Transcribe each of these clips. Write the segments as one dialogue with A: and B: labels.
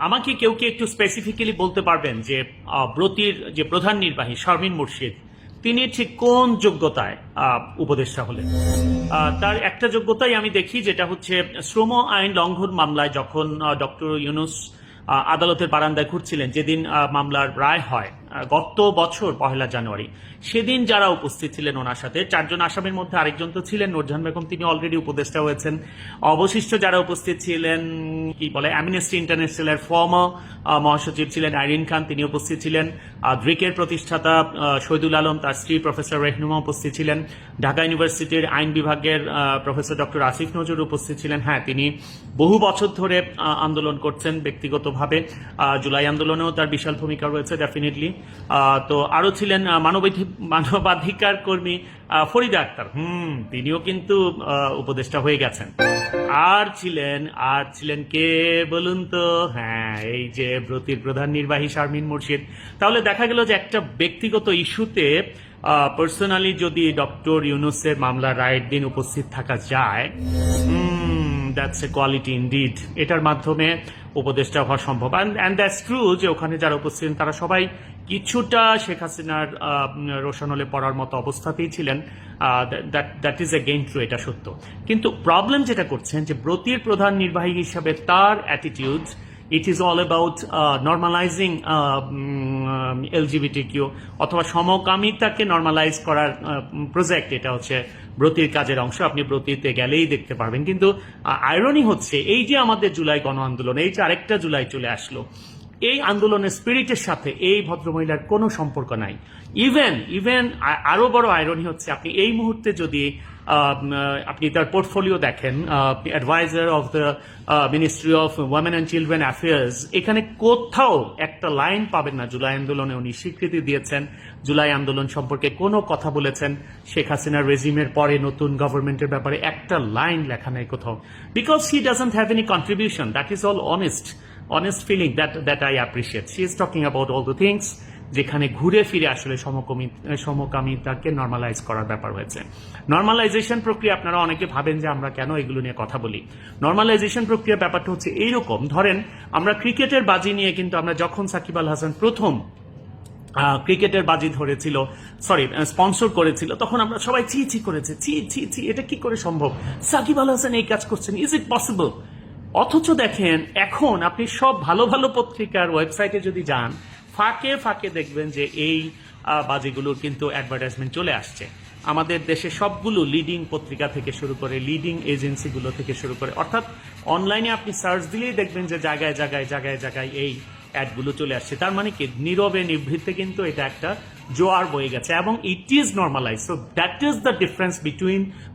A: আমাকে কেউ কি একটু স্পেসিফিক্যালি বলতে পারবেন যে ব্রতির যে প্রধান নির্বাহী শারমিন মুর্শিদ তিনি ঠিক কোন যোগ্যতায় উপদেষ্টা হলেন? তার একটা যোগ্যতাই আমি দেখি, যেটা হচ্ছে শ্রম আইন লঙ্ঘন মামলায় যখন ডক্টর ইউনূস আদালতের বারান্দায় ঘুরছিলেন, যেদিন মামলার রায় হয় গত বছর 1 জানুয়ারি, সেদিন যারা উপস্থিত ছিলেন ওনার সাথে 4 জন আসামির মধ্যে আরেকজন তো ছিলেন নূরজাহান বেগম, তিনি অলরেডি উপদেষ্টা হয়েছেন। অবশিষ্ট যারা উপস্থিত ছিলেন কি বলে অ্যামনেস্টি ইন্টারন্যাশনালের ফর্মার মহাসচিব ছিলেন আইরিন খান, তিনি উপস্থিত ছিলেন। দ্রিকের প্রতিষ্ঠাতা শহীদুল আলম, তার স্ত্রী প্রফেসর রেহনুমা উপস্থিত ছিলেন। ঢাকা ইউনিভার্সিটির আইন বিভাগের প্রফেসর ডক্টর আসিফ নজরুল উপস্থিত ছিলেন। হ্যাঁ, তিনি বহু বছর ধরে আন্দোলন করছেন ব্যক্তিগতভাবে, জুলাই আন্দোলনেও তার বিশাল ভূমিকা রয়েছে ডেফিনেটলি। তো আরো ছিলেন মানবাধিকার কর্মী ফরিদা আক্তার, তিনিও কিন্তু উপদেষ্টা হয়ে গেছেন। আর ছিলেন কে বলুন তো? হ্যাঁ, এই যে ব্রতির প্রধান নির্বাহী শারমিন মুর্শিদ। তাহলে দেখা গেল যে একটা ব্যক্তিগত ইস্যুতে পার্সোনালি যদি ডক্টর ইউনূসের মামলার রায়ের দিন উপস্থিত থাকা যায়, দ্যাটস এ কোয়ালিটি ইনডিড। এটার মাধ্যমে উপদেষ্টা হওয়া সম্ভব। অ্যান্ড দ্যাটস ট্রু যে ওখানে যারা উপস্থিত তারা সবাই কিছুটা শেখ হাসিনার রোশনলে পড়ার মতো অবস্থাতেই ছিলেন। দ্যাট ইজ এগেইন ট্রু, এটা সত্য। কিন্তু প্রবলেম যেটা করছেন যে ব্রতির প্রধান নির্বাহী হিসাবে তার attitude, it is all about normalising LGBTQ অথবা সমকামিতাকে নর্মালাইজ করার প্রজেক্ট। এটা হচ্ছে ব্রতির কাজের অংশ, আপনি ব্রতিতে গেলেই দেখতে পারবেন। কিন্তু আইরনি হচ্ছে এই যে আমাদের জুলাই গণ আন্দোলন, এই যে আরেকটা জুলাই চলে আসলো, এই আন্দোলনের স্পিরিটের সাথে এই ভদ্রমহিলার কোনো সম্পর্ক নাই। ইভেন আরো বড় আইরনি হচ্ছে, আপনি এই মুহূর্তে যদি আপনি তার পোর্টফোলিও দেখেন, adviser of the ministry of women and children affairs, এখানে কোথাও একটা লাইন পাবেন না জুলাই আন্দোলনে উনি স্বীকৃতি দিয়েছেন, জুলাই আন্দোলন সম্পর্কে কোনো কথা বলেছেন, শেখ হাসিনার রেজিমের পরে নতুন গভর্নমেন্টের ব্যাপারে একটা লাইন লেখা নাই কোথাও। Because he doesn't have any contribution, that is all honest feeling that I appreciate. She is talking about all the things যেখানে ঘুরে ফিরে আসলে সমকামিতাকে নর্মালাইজ করার ব্যাপার হয়েছে। নর্মালাইজেশন প্রক্রিয়া, আপনারা অনেকে ভাবেন যে আমরা কেন এগুলো নিয়ে কথা বলি। নর্মালাইজেশন প্রক্রিয়া ব্যাপারটা হচ্ছে এইরকম, ধরেন আমরা ক্রিকেটের বাজি নিয়ে, কিন্তু আমরা যখন সাকিব আল হাসান প্রথম ক্রিকেটের বাজি ধরেছিল, স্পন্সর করেছিল, তখন আমরা সবাই ছি করেছে, ছি এটা কি করে সম্ভব, সাকিব আল হাসান এই কাজ করছেন, ইজ ইট পসিবল? অথচ দেখেন এখন আপনি সব ভালো ভালো পত্রিকার ওয়েবসাইটে যদি যান, ফাঁকে দেখবেন যে এই বাজিগুলোর কিন্তু অ্যাডভার্টাইজমেন্ট চলে আসছে। আমাদের দেশে সবগুলো লিডিং পত্রিকা থেকে শুরু করে, লিডিং এজেন্সিগুলো থেকে শুরু করে, অর্থাৎ অনলাইনে আপনি সার্চ দিলেই দেখবেন যে জায়গায় এই অ্যাডগুলো চলে আসছে। তার মানে কি, নীরবে নিভৃতে কিন্তু এটা একটা জোয়ার বয়ে গেছে এবং it is normalise. So that is the difference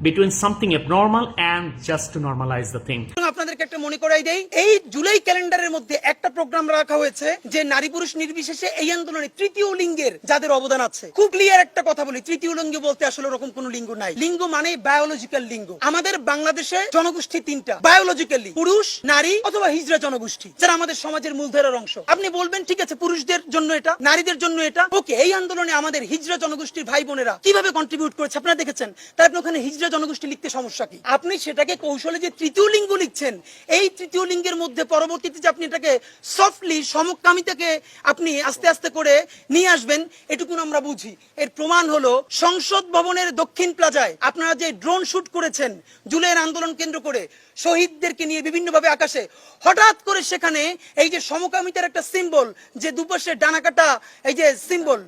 A: between something abnormal and just to normalise the thing.
B: আপনাদেরকে একটা মনে করাই দেই, এই জুলাই ক্যালেন্ডারের মধ্যে একটা প্রোগ্রাম রাখা হয়েছে যে নারী পুরুষ নির্বিশেষে এই আন্দোলনে তৃতীয় লিঙ্গের যাদের অবদান আছে। খুব ক্লিয়ার একটা কথা বলি, তৃতীয় লিঙ্গ বলতে আসলে ওরকম কোনো লিঙ্গ নাই। লিঙ্গ মানে বায়োলজিক্যাল লিঙ্গ। আমাদের বাংলাদেশে জনগোষ্ঠী 3টা বায়োলজিক্যালি, পুরুষ, নারী অথবা হিজড়া জনগোষ্ঠী, যারা আমাদের সমাজের মূলধারার অংশ। আপনি বলবেন ঠিক আছে, পুরুষদের জন্য এটা, নারীদের জন্য এটা, ওকে। এই আন্দোলনে আমাদের হিজড়া জনগোষ্ঠীর ভাই বোনেরা কিভাবে কন্ট্রিবিউট করেছে আপনারা দেখেছেন। তাই আপনি ওখানে হিজড়া জনগোষ্ঠী লিখতে সমস্যা কি? আপনি সেটাকে কৌশলে যে তৃতীয় লিঙ্গ লিখছেন, এই তৃতীয় লিঙ্গের মধ্যে পরবর্তীতে যে আপনি এটাকে সফটলি সমকামিতাকে আপনি আস্তে আস্তে করে নিয়ে আসবেন, এটুকু আমরা বুঝি। এর প্রমাণ হলো সংসদ ভবনের দক্ষিণ প্লাজায় আপনারা যে ড্রোন শুট করেছেন জুলাইয়ের আন্দোলন কেন্দ্র করে শহীদদেরকে নিয়ে বিভিন্নভাবে আকাশে, হঠাৎ করে সেখানে এই যে সমকামিতার একটা সিম্বল, যে দুপাশে ডানা কাটা এই যে সিম্বল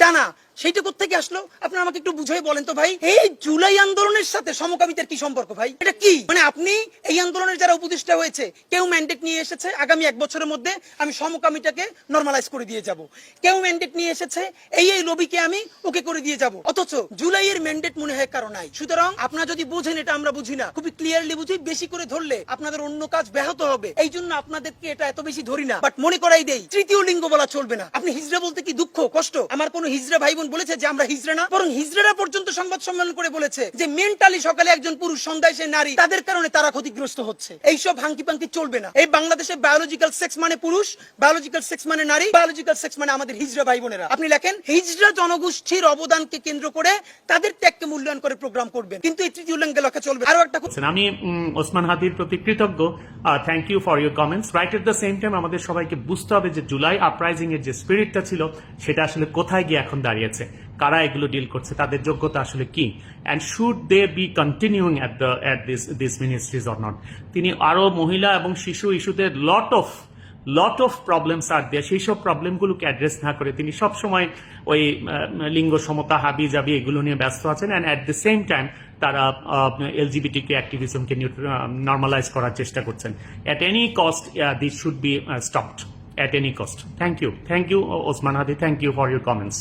B: ডানা, সেইটা কোথেকে আসলো? আপনারা আমাকে একটু বুঝাই বলেন তো ভাই। এই জুলাই আন্দোলনের সাথে সমকামিতার কি সম্পর্ক ভাই? এটা কি মানে? আপনি এই আন্দোলনের যারা উপদেষ্টা হয়েছে, কেউ ম্যান্ডেট নিয়ে এসেছে আগামী 1 বছরের মধ্যে আমি সমকামিতাকে নরমালাইজ করে দিয়ে যাব, কেউ ম্যান্ডেট নিয়ে এসেছে এই লবিকে আমি ওকে করে দিয়ে যাব, অথচ জুলাইয়ের ম্যান্ডেট মনে হয় কারো নাই। সুতরাং আপনারা যদি বুঝেন, এটা আমরা বুঝি না, খুবই ক্লিয়ারলি বুঝি, বেশি করে ধরলে আপনাদের অন্য কাজ ব্যাহত হবে, এই জন্য আপনাদেরকে এটা এত বেশি ধরি না। বাট মনে করাই দেই, তৃতীয় লিঙ্গ বলা চলবে না। আপনি হিজড়া বলতে কি দুঃখ কষ্ট? আমার কোনো হিজড়া ভাই বোন বলেছে যে আমরা হিজড়া না, বরং হিজড়ারা পর্যন্ত সংবাদ সম্মেলন করে বলেছে যে মেন্টালি সকালে একজন পুরুষ, সন্ধ্যায় সে নারী, তাদের কারণে তারা ক্ষতিগ্রস্ত হচ্ছে। এইসব হাঙ্কি পাঙ্কি চলবে না। এই বাংলাদেশে বায়োলজিক্যাল সেক্স মানে পুরুষ, বায়োলজিক্যাল সেক্স মানে নারী, বায়োলজিক্যাল সেক্স মানে আমাদের হিজড়া ভাই বোনেরা। আপনি লেখেন হিজড়া জনগোষ্ঠীর অবদানকে কেন্দ্র করে তাদের ত্যাগকে মূল্যায়ন করে প্রোগ্রাম করবেন, কিন্তু এই তৃতীয় লিঙ্গে লেখা চলবে। আরো একটা
A: আমি ওসমান হাদির প্রতি কৃতজ্ঞ। Thank you for your comments. Right at the same time আমাদের সবাইকে বুঝতে হবে যে জুলাই আপরাইজিং এর যে স্পিরিটটা ছিল সেটা আসলে কোথায় গিয়ে এখন দাঁড়িয়েছে, কারা এগুলো ডিল করছে, তাদের যোগ্যতা আসলে কি, and should they be continuing at this ministries or not. তিনি আরো মহিলা এবং শিশু ইস্যুতে লট অফ প্রবলেমস আর দেয়ার, সেই সব প্রবলেমগুলোকে অ্যাড্রেস না করে তিনি সবসময় ওই লিঙ্গ সমতা, হাবি জাবি এগুলো নিয়ে ব্যস্ত আছেন, and at the same time তারা এলজিবিটিকে অ্যাক্টিভিজমকে নর্মালাইজ করার চেষ্টা করছেন। At any cost this should be stopped, at any cost. Thank you Osman Hadi, thank you for your comments.